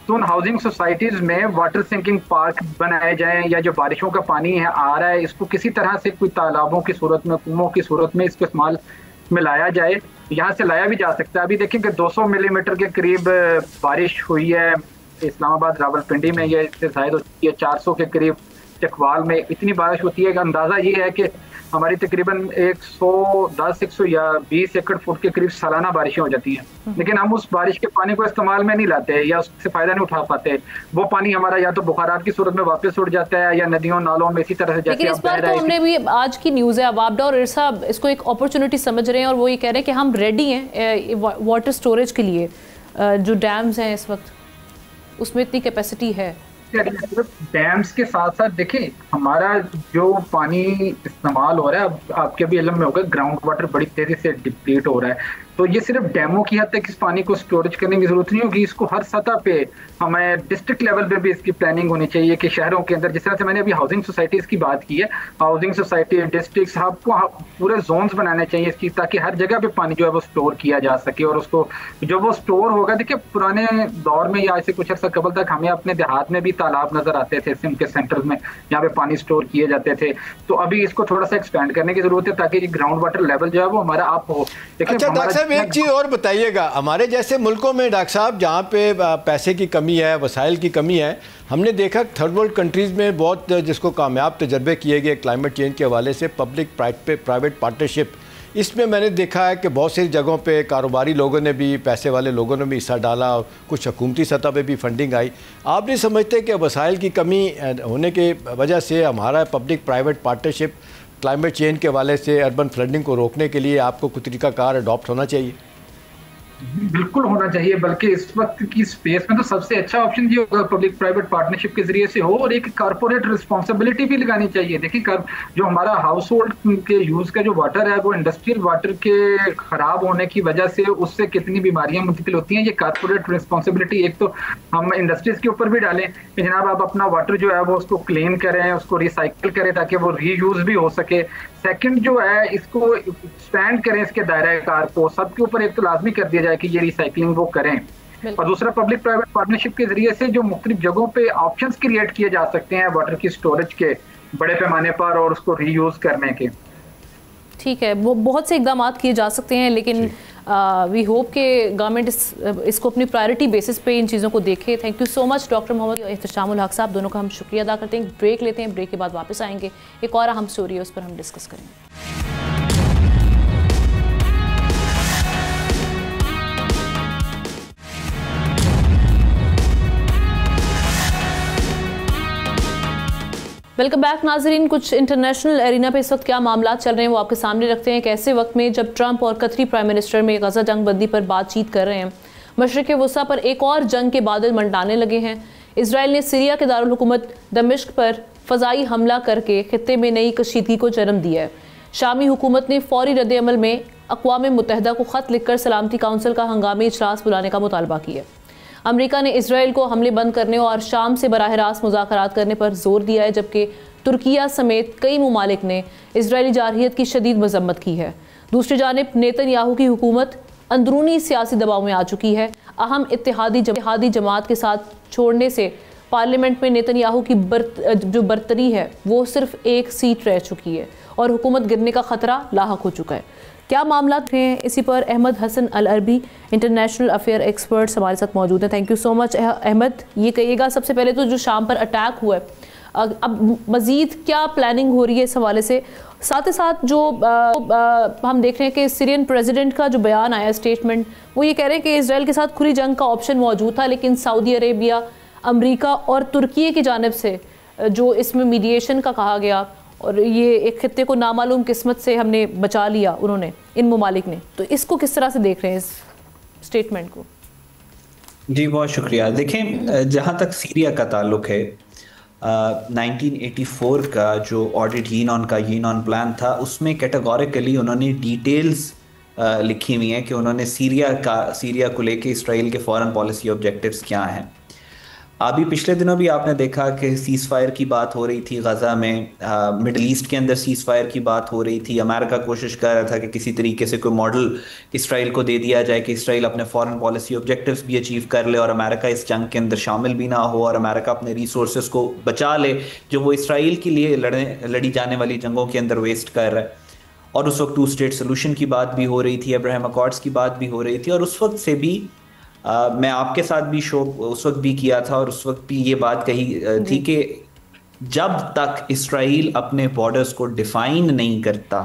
तो उन हाउसिंग सोसाइटीज़ में वाटर सिंकिंग पार्क बनाए जाएं, या जो बारिशों का पानी है आ रहा है इसको किसी तरह से कोई तालाबों की सूरत में, कुओं की सूरत में इसको इस्तेमाल में लाया जाए। यहाँ से लाया भी जा सकता है। अभी देखें कि 200 मिलीमीटर के करीब बारिश हुई है इस्लामाबाद रावलपिंडी में, या इससे ज़ायद होती है 400 के करीब चकवाल में। इतनी बारिश होती है कि अंदाज़ा ये है कि हमारी तकरीबन 110 या 20 एकड़ फुट के करीब सालाना बारिशें हो जाती हैं, लेकिन हम उस बारिश के पानी को इस्तेमाल में नहीं लाते या उससे फ़ायदा नहीं उठा पाते। वो पानी हमारा या तो बुखारात की सूरत में वापस उड़ जाता है या नदियों नालों में इसी तरह से। लेकिन इस बार तो हमने भी, आज की न्यूज़ है, अबाबडा और इरसा इसको एक अपॉर्चुनिटी समझ रहे हैं और वो ये कह रहे हैं कि हम रेडी हैं वाटर स्टोरेज के लिए। जो डैम्स हैं इस वक्त उसमें इतनी कैपेसिटी है। डैम्स के साथ साथ देखिए हमारा जो पानी इस्तेमाल हो रहा है, अब आपके भी इल्म में होगा, ग्राउंड वाटर बड़ी तेजी से डिप्लीट हो रहा है। तो ये सिर्फ डैमों की हद तक इस पानी को स्टोरेज करने की जरूरत नहीं होगी, इसको हर सतह पे हमें डिस्ट्रिक्ट लेवल पे भी इसकी प्लानिंग होनी चाहिए कि शहरों के अंदर, जिस तरह से मैंने अभी हाउसिंग सोसाइटीज़ की बात की है, हाउसिंग सोसाइटी डिस्ट्रिक्ट्स आपको पूरे जोन्स बनाने चाहिए इसकी, ताकि हर जगह पे पानी जो है वो स्टोर किया जा सके। और उसको जो वो स्टोर होगा, देखिए पुराने दौर में या ऐसे कुछ अर्सा कबल तक हमें अपने देहात में भी तालाब नजर आते थे, सिम के सेंटर्स में यहाँ पे पानी स्टोर किए जाते थे। तो अभी इसको थोड़ा सा एक्सपेंड करने की जरूरत है ताकि ग्राउंड वाटर लेवल जो है वो हमारा अप हो। अच्छा डॉक्टर साहब, साहब एक चीज़ और बताइएगा, हमारे जैसे मुल्कों में डॉक्टर साहब जहाँ पे पैसे की कमी है, वसाइल की कमी है, हमने देखा थर्ड वर्ल्ड कंट्रीज़ में बहुत जिसको कामयाब तजर्बे किए गए क्लाइमेट चेंज के हवाले से पब्लिक प्राइवेट पार्टनरशिप, इसमें मैंने देखा है कि बहुत सी जगहों पे कारोबारी लोगों ने भी, पैसे वाले लोगों ने भी हिस्सा डाला, कुछ हुकूमती सतह पे भी फंडिंग आई। आप नहीं समझते कि वसाइल की कमी होने की वजह से हमारा public private partnership climate change के हवाले से अर्बन फ्लडिंग को रोकने के लिए आपको कुछ तरीकाकार अडॉप्ट होना चाहिए? बिल्कुल होना चाहिए, बल्कि इस वक्त की स्पेस में तो सबसे अच्छा ऑप्शन ये होगा पब्लिक प्राइवेट पार्टनरशिप के जरिए से हो, और एक कारपोरेट रिस्पॉन्सिबिलिटी भी लगानी चाहिए। देखिए जो हमारा हाउस होल्ड के यूज का जो वाटर है वो इंडस्ट्रियल वाटर के खराब होने की वजह से उससे कितनी बीमारियां मुंतकिल होती हैं। ये कारपोरेट रिस्पॉन्सिबिलिटी एक तो हम इंडस्ट्रीज के ऊपर भी डालें कि जनाब आप अपना वाटर जो है वो उसको क्लीन करें, उसको रिसाइकिल करें ताकि वो रीयूज भी हो सके। सेकंड जो है इसको एक्सपैंड करें, इसके दायरा कार को सबके ऊपर एक तो लाजमी कर दिया जाए कि ये रिसाइकलिंग वो करें, और दूसरा पब्लिक प्राइवेट पार्टनरशिप के जरिए से जो मुख्तलिफ जगहों पे ऑप्शंस क्रिएट किए जा सकते हैं वाटर की स्टोरेज के बड़े पैमाने पर और उसको रीयूज करने के। ठीक है, वो बहुत से इकदाम किए जा सकते हैं, लेकिन वी होप कि गवर्नमेंट इसको अपनी प्रायोरिटी बेसिस पे इन चीज़ों को देखे। Thank you so much doctor Mohammad Ehteshamul Haq sahab, दोनों का हम शुक्रिया अदा करते हैं। ब्रेक लेते हैं, ब्रेक के बाद वापस आएंगे, एक और अहम स्टोरी है उस पर हम डिस्कस करेंगे। वेलकम बैक नाजरीन। कुछ इंटरनेशनल एरिना पे इस वक्त क्या मामला चल रहे हैं वो आपके सामने रखते हैं। कैसे वक्त में जब ट्रंप और कतरी प्राइम मिनिस्टर में गजा जंग बंदी पर बातचीत कर रहे हैं, मशरिक वसा पर एक और जंग के बादल मंडराने लगे हैं। इसराइल ने सीरिया के दारुल हुकूमत दमिश्क पर फ़ज़ाई हमला करके खित्ते में नई कशीदगी को जन्म दिया है। शामी हुकूमत ने फौरी रद्द अमल में अक़वाम मुत्तहिदा को ख़त लिखकर सलामती काउंसिल का हंगामी इजलास बुलाने का मुतालबा किया। अमेरिका ने इसराइल को हमले बंद करने और शाम से बराह रास्त मुज़ाकरात करने पर जोर दिया है, जबकि तुर्किया समेत कई ममालिक ने इजरायली जारहियत की शदीद मजम्मत की है। दूसरी जानिब नेतन्याहू की हुकूमत अंदरूनी सियासी दबाव में आ चुकी है। अहम इत्तेहादी जमात के साथ छोड़ने से पार्लियामेंट में नेतन्याहू की जो बरतरी है वो सिर्फ एक सीट रह चुकी है और हुकूमत गिरने का खतरा लाहक हो चुका है। क्या मामला हैं, इसी पर अहमद हसन अल अरबी इंटरनेशनल अफेयर एक्सपर्ट्स हमारे साथ मौजूद हैं। Thank you so much Ahmed. ये कहिएगा सबसे पहले तो जो शाम पर अटैक हुआ है, अब मज़ीद क्या प्लानिंग हो रही है इस हवाले से? साथ ही साथ जो हम देख रहे हैं कि सीरियन प्रेसिडेंट का जो बयान आया स्टेटमेंट, वो ये कह रहे हैं कि इसराइल के साथ खुली जंग का ऑप्शन मौजूद था, लेकिन सऊदी अरेबिया, अमेरिका और तुर्की की जानिब से जो इसमें मीडिएशन का कहा गया और ये एक खित्ते को नामालूम किस्मत से हमने बचा लिया उन्होंने, इन ममालिक ने, तो इसको किस तरह से देख रहे हैं इस स्टेटमेंट को? जी बहुत शुक्रिया। देखें, जहाँ तक सीरिया का ताल्लुक है, 1984 का जो ऑडिट यीनॉन का यीनॉन प्लान था उसमें कैटेगोरिकली उन्होंने डिटेल्स लिखी हुई हैं कि उन्होंने सीरिया को लेके इसराइल के फॉरेन पॉलिसी ऑब्जेक्टिव्स क्या हैं। अभी पिछले दिनों भी आपने देखा कि सीज़ फायर की बात हो रही थी गज़ा में, मिडल ईस्ट के अंदर सीज़ फायर की बात हो रही थी। अमेरिका कोशिश कर रहा था कि किसी तरीके से कोई मॉडल इसराइल को दे दिया जाए कि इसराइल अपने फॉरेन पॉलिसी ऑब्जेक्टिव्स भी अचीव कर ले और अमेरिका इस जंग के अंदर शामिल भी ना हो और अमेरिका अपने रिसोर्सेज को बचा ले जो वो इसराइल के लिए लड़ी जाने वाली जंगों के अंदर वेस्ट कर रहा है। और उस वक्त 2 स्टेट सोल्यूशन की बात भी हो रही थी, अब्राहम अकॉर्ड्स की बात भी हो रही थी, और उस वक्त से भी मैं आपके साथ भी शो उस वक्त भी किया था और उस वक्त भी ये बात कही थी कि जब तक इसराइल अपने बॉर्डर्स को डिफाइन नहीं करता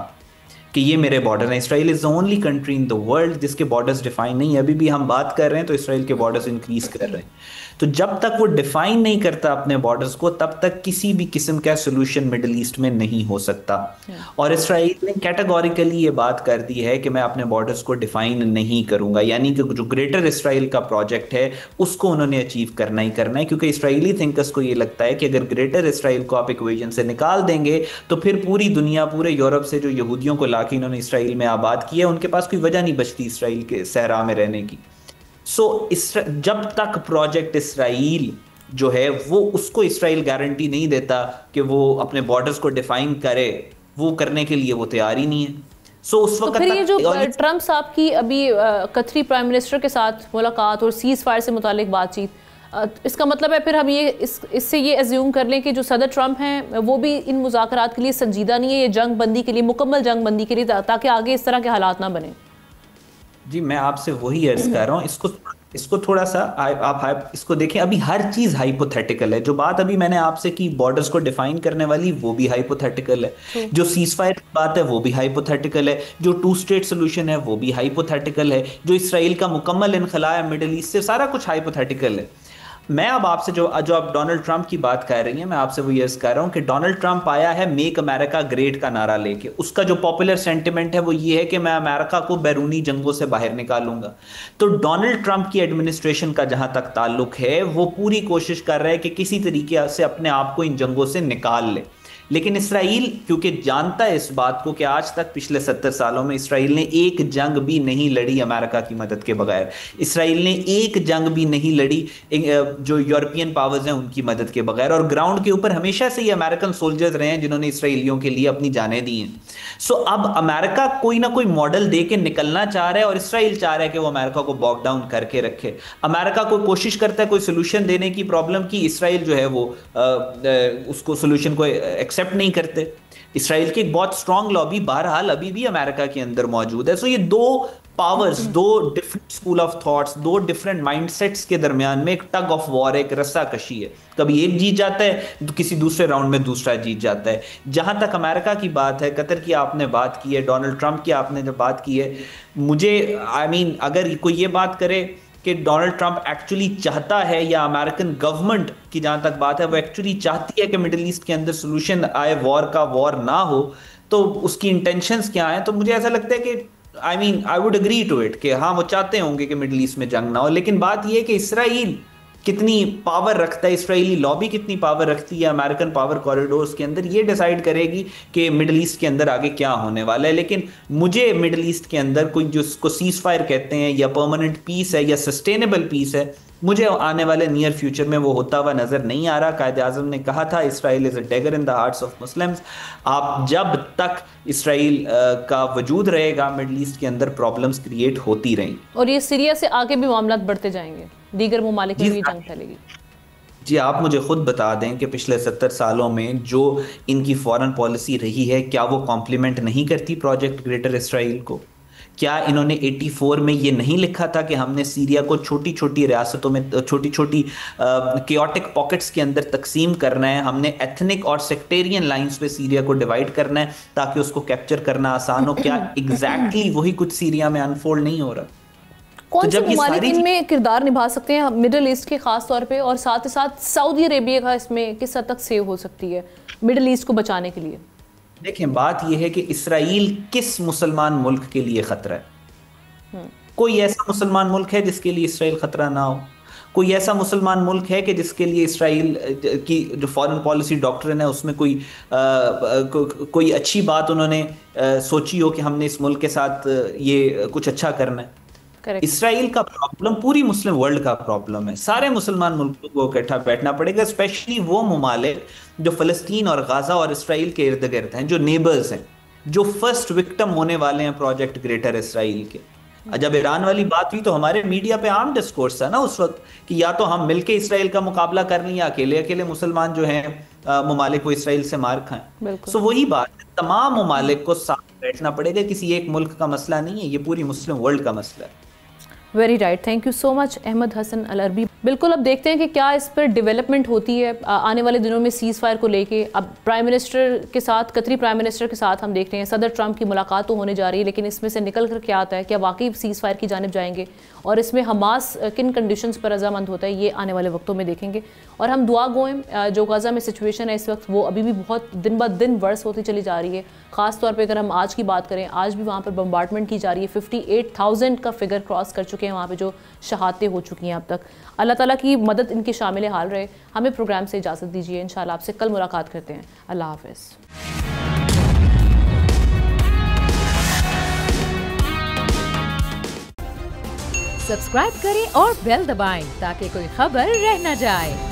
कि ये मेरे बॉर्डर हैं, Israel is the only country in the world जिसके बॉर्डर्स डिफाइन नहीं है। अभी भी हम बात कर रहे हैं तो इसराइल के बॉर्डर्स इंक्रीज कर रहे हैं। तो जब तक वो डिफाइन नहीं करता अपने बॉर्डर्स को, तब तक किसी भी किस्म का सोल्यूशन मिडिल ईस्ट में नहीं हो सकता। और इसराइल ने कैटेगोरिकली ये बात कर दी है कि मैं अपने बॉर्डर्स को डिफाइन नहीं करूंगा, यानी कि जो ग्रेटर इसराइल का प्रोजेक्ट है उसको उन्होंने अचीव करना ही करना है, क्योंकि इसराइली थिंकर्स को ये लगता है कि अगर ग्रेटर इसराइल को आप इक्वेशन से निकाल देंगे तो फिर पूरी दुनिया, पूरे यूरोप से जो यहूदियों को लाके इन्होंने इसराइल में आबाद किया, उनके पास कोई वजह नहीं बचती इसराइल के सहरा में रहने की। जब तक प्रोजेक्ट इसराइल जो है वो उसको इसराइल गारंटी नहीं देता कि वो अपने बॉर्डर्स को डिफाइन करे, वो करने के लिए वो तैयार ही नहीं है। उस वक्त तो फिर ये जो ट्रंप साहब की अभी कतरी प्राइम मिनिस्टर के साथ मुलाकात और सीज फायर से मुतालिक बातचीत, इसका मतलब है फिर हम ये इससे ये एज्यूम कर लें कि जो सदर ट्रंप हैं वो भी इन मुज़ाकरात के लिए संजीदा नहीं है, ये जंग बंदी के लिए, मुकम्मल जंग बंदी के लिए, ताकि आगे इस तरह के हालात ना बने। जी मैं आपसे वही अर्ज कर रहा हूँ, इसको थोड़ा सा आप इसको देखें। अभी हर चीज हाइपोथेटिकल है। जो बात अभी मैंने आपसे की बॉर्डर्स को डिफाइन करने वाली, वो भी हाइपोथेटिकल है। जो सीज फायर की बात है वो भी हाइपोथेटिकल है। जो 2 स्टेट सोल्यूशन है वो भी हाइपोथेटिकल है। जो इसराइल का मुकम्मल इनखला है मिडिल ईस्ट से, सारा कुछ हाइपोथेटिकल है। मैं अब आपसे जो आप डोनाल्ड ट्रंप की बात कर रही हैं, मैं आपसे वो ये कह रहा हूं कि डोनाल्ड ट्रंप आया है मेक अमेरिका ग्रेट का नारा लेके। उसका जो पॉपुलर सेंटिमेंट है वो ये है कि मैं अमेरिका को बैरूनी जंगों से बाहर निकालूंगा। तो डोनाल्ड ट्रंप की एडमिनिस्ट्रेशन का जहां तक ताल्लुक है, वो पूरी कोशिश कर रहा है कि किसी तरीके से अपने आप को इन जंगों से निकाल ले। लेकिन इसराइल क्योंकि जानता है इस बात को कि आज तक पिछले 70 सालों में इसराइल ने एक जंग भी नहीं लड़ी अमेरिका की मदद के बगैर। इसराइल ने एक जंग भी नहीं लड़ी जो यूरोपियन पावर्स हैं उनकी मदद के बगैर। और ग्राउंड के ऊपर हमेशा से ये अमेरिकन सोल्जर्स रहे हैं जिन्होंने इसराइलियों के लिए अपनी जानें दी हैं। सो अब अमेरिका कोई ना कोई मॉडल दे के निकलना चाह रहा है और इसराइल चाह रहा है कि वो अमेरिका को बॉक डाउन करके रखे। अमेरिका को कोशिश करता है कोई सोल्यूशन देने की प्रॉब्लम की, इसराइल जो है वो उसको सोल्यूशन को एक्सेप्ट नहीं करते। इसराइल की एक बहुत स्ट्रॉन्ग लॉबी बहरहाल अभी भी अमेरिका के अंदर मौजूद है। सो ये दो पावर्स, दो डिफरेंट स्कूल ऑफ थॉट्स, दो डिफरेंट माइंडसेट्स के दरमियान में एक टग ऑफ वॉर, एक रस्सा कशी है। कभी एक जीत जाता है तो किसी दूसरे राउंड में दूसरा जीत जाता है। जहां तक अमेरिका की बात है, कतर की आपने बात की है, डोनाल्ड ट्रंप की आपने जब बात की है, मुझे अगर कोई ये बात करे कि डोनाल्ड ट्रंप एक्चुअली चाहता है या अमेरिकन गवर्नमेंट की जहां तक बात है वो एक्चुअली चाहती है कि मिडिल ईस्ट के अंदर सोल्यूशन आए, वॉर का वॉर ना हो, तो उसकी इंटेंशंस क्या हैं, तो मुझे ऐसा लगता है कि I would agree to it कि हाँ वो चाहते होंगे कि मिडिल ईस्ट में जंग ना हो। लेकिन बात यह है कि इसराइल कितनी पावर रखता है, इसराइली लॉबी कितनी पावर रखती है अमेरिकन पावर कॉरिडोर्स के अंदर, ये डिसाइड करेगी कि मिडिल ईस्ट के अंदर आगे क्या होने वाला है। लेकिन मुझे मिडिल ईस्ट के अंदर कोई जिसको सीज फायर कहते हैं या परमानेंट पीस है या सस्टेनेबल पीस है, मुझे आने वाले नियर फ्यूचर में वो होता हुआ नजर नहीं आ रहा। कायदे आज़म ने कहा था Israel is a dagger in the hearts of Muslims. आप जब तक इसराइल का वजूद रहेगा मिडिल ईस्ट के अंदर प्रॉब्लम्स क्रिएट होती रहेंगी और ये सीरिया से आगे भी मामला बढ़ते जाएंगे, दीगर ममालिक में भी जंग फैलेगी। जी आप मुझे खुद बता दें कि पिछले 70 सालों में जो इनकी फॉरेन पॉलिसी रही है, क्या वो कॉम्प्लीमेंट नहीं करती प्रोजेक्ट ग्रेटर इसराइल को? क्या इन्होंने 84 में ये नहीं लिखा था कि हमने सीरिया को छोटी छोटी रियासतों में, छोटी छोटी केओटिक पॉकेट्स के अंदर तकसीम करना है, हमने एथनिक और सेक्टेरियन लाइंस पे सीरिया को डिवाइड करना है ताकि उसको कैप्चर करना आसान हो? क्या एग्जैक्टली वही कुछ सीरिया में अनफोल्ड नहीं हो रहा? कौन से ममालिक इनमें किरदार निभा सकते हैं मिडिल ईस्ट के खास तौर पे, और साथ ही साथ सऊदी अरेबिया का इसमें किस हद तक सेव हो सकती है मिडिल ईस्ट को बचाने के लिए? देखें बात यह है कि इसराइल किस मुसलमान मुल्क के लिए खतरा है? कोई ऐसा मुसलमान मुल्क है जिसके लिए इसराइल खतरा ना हो? कोई ऐसा मुसलमान मुल्क है कि जिसके लिए इसराइल की जो फॉरेन पॉलिसी डॉक्ट्रिन है उसमें कोई अच्छी बात उन्होंने सोची हो कि हमने इस मुल्क के साथ ये कुछ अच्छा करना है? इसराइल का प्रॉब्लम पूरी मुस्लिम वर्ल्ड का प्रॉब्लम है। सारे मुसलमान मुल्कों को इकट्ठा बैठना पड़ेगा, स्पेशली वो ममालिक जो फलस्तीन और गाजा और इसराइल के इर्द गिर्द हैं, जो नेबर्स हैं, जो फर्स्ट विक्टिम होने वाले हैं प्रोजेक्ट ग्रेटर इसराइल के। जब ईरान वाली बात हुई तो हमारे मीडिया पे आम डिस्कोर्स था ना उस वक्त कि या तो हम मिलके इसराइल का मुकाबला कर लें या अकेले अकेले मुसलमान जो हैं ममालिक वो इसराइल से मार खाएं। सो वही बात है, तमाम ममालिक को साथ बैठना पड़ेगा, किसी एक मुल्क का मसला नहीं है, ये पूरी मुस्लिम वर्ल्ड का मसला है। Very right, thank you so much Ahmad Hasan Al Arabi. बिल्कुल, अब देखते हैं कि क्या इस पर डेवलपमेंट होती है आने वाले दिनों में सीज़ फायर को लेके। अब प्राइम मिनिस्टर के साथ, कतरी प्राइम मिनिस्टर के साथ हम देख रहे हैं सदर ट्रंप की मुलाकात तो होने जा रही है, लेकिन इसमें से निकल कर क्या आता है, क्या वाकई सीज़ फायर की जानिब जाएंगे और इसमें हमास किन कंडीशंस पर रजामंद होता है, ये आने वाले वक्तों में देखेंगे। और हम दुआ गोएं, जो गाज़ा में सिचुएशन है इस वक्त वो अभी भी बहुत दिन ब दिन वर्स होती चली जा रही है। ख़ास तौर पर अगर हम आज की बात करें, आज भी वहाँ पर बम्बार्टमेंट की जा रही है, 58,000 का फिगर क्रॉस कर चुके हैं वहाँ पर जो शहादतें हो चुकी हैं अब तक। अल्लाह ताला की मदद इनके शामिल हाल रहे। हमें प्रोग्राम से इजाज़त दीजिए, इंशाल्लाह आपसे कल मुलाकात करते हैं। अल्लाह हाफ़िज़। सब्सक्राइब करें और बेल दबाएं ताकि कोई खबर रह न जाए।